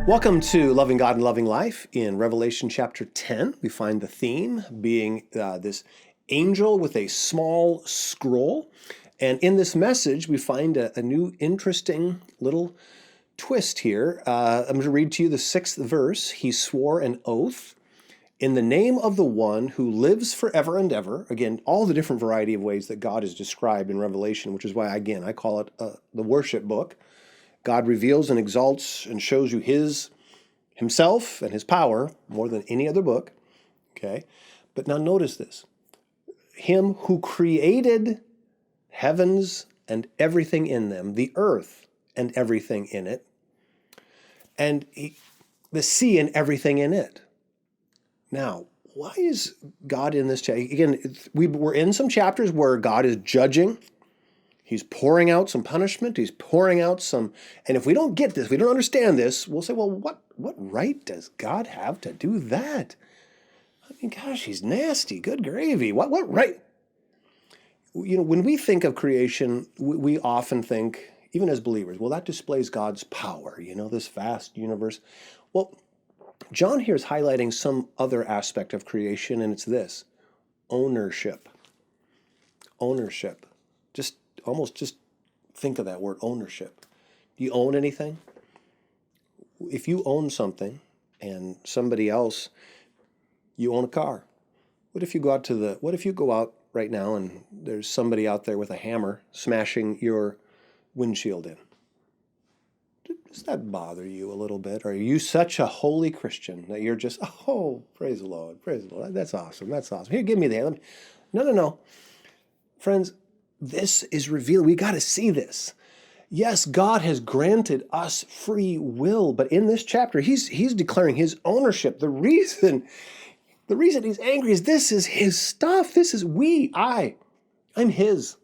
Welcome to Loving God and Loving Life. In Revelation chapter 10, we find the theme being this angel with a small scroll. And in this message, we find a new interesting little twist here. I'm going to read to you the 6th verse. He swore an oath in the name of the one who lives forever and ever. Again, all the different variety of ways that God is described in Revelation, which is why, again, I call it the worship book. God reveals and exalts and shows you himself and his power more than any other book. Okay? But now notice this. Him who created heavens and everything in them, the earth and everything in it, and the sea and everything in it. Now, why is God in this chapter? Again, we're in some chapters where God is judging. He's pouring out some punishment. He's pouring out some, and if we don't get this, we don't understand this, we'll say, well, what right does God have to do that? I mean, gosh, he's nasty. Good gravy. What right? You know, when we think of creation, we often think, even as believers, well, that displays God's power, this vast universe. Well, John here is highlighting some other aspect of creation, and it's this: ownership. Ownership. Just think of that word, ownership. Do you own anything? If you own something and somebody else, you own a car. What if you go out right now and there's somebody out there with a hammer smashing your windshield in? Does that bother you a little bit? Or are you such a holy Christian that you're just, oh, praise the Lord, that's awesome. Here, give me the hand. No. Friends, this is revealed. We got to see this. Yes, God has granted us free will, but in this chapter, he's declaring his ownership. The reason he's angry is this is his stuff. This is I'm his.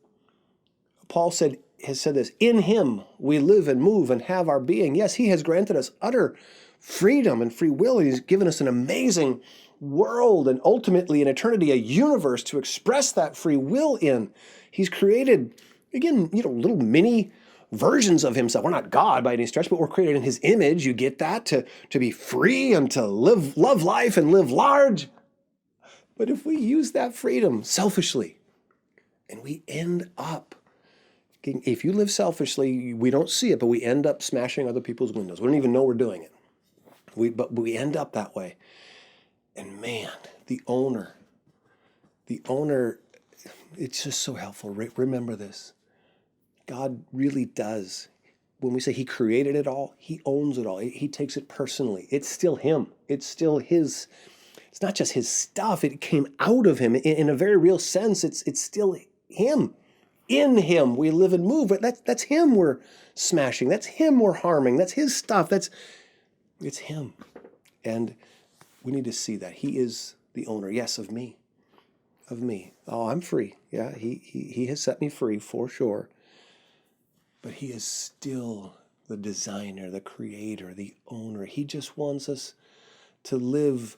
Paul has said this: in him we live and move and have our being. Yes, he has granted us utter freedom and free will. He's given us an amazing world and ultimately in eternity a universe to express that free will in. He's created, again, little mini versions of himself. We're not God by any stretch, but we're created in his image. You get that, to be free and to love life and live large. But if we use that freedom selfishly, and we end up, if you live selfishly, we don't see it, but we end up smashing other people's windows. We don't even know we're doing it. But we end up that way. And man, the owner, it's just so helpful. Remember this. God really does. When we say he created it all, he owns it all. He takes it personally. It's still him. It's still his. It's not just his stuff. It came out of him. In a very real sense, it's still him. In him we live and move. But that's him we're smashing. That's him we're harming. That's his stuff. It's him. And we need to see that. He is the owner, yes, of me. Oh, I'm free. Yeah, he has set me free for sure. But he is still the designer, the creator, the owner. He just wants us to live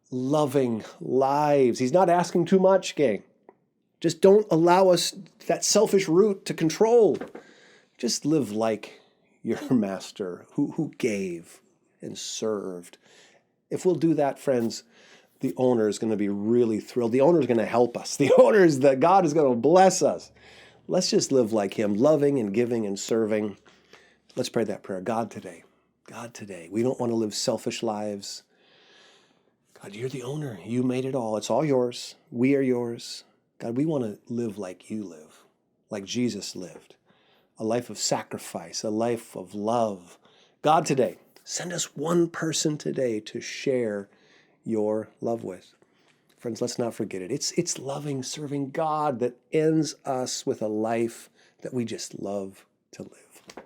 loving lives. He's not asking too much, gang. Just don't allow us that selfish route to control. Just live like your master who gave and served. If we'll do that, friends, the owner is going to be really thrilled. The owner is going to help us. The owner is that God is going to bless us. Let's just live like him, loving and giving and serving. Let's pray that prayer. God, today, we don't want to live selfish lives. God, you're the owner. You made it all. It's all yours. We are yours. God, we want to live like you live, like Jesus lived, a life of sacrifice, a life of love. God, today, send us one person today to share your love with. Friends, let's not forget it. It's loving, serving God that ends us with a life that we just love to live.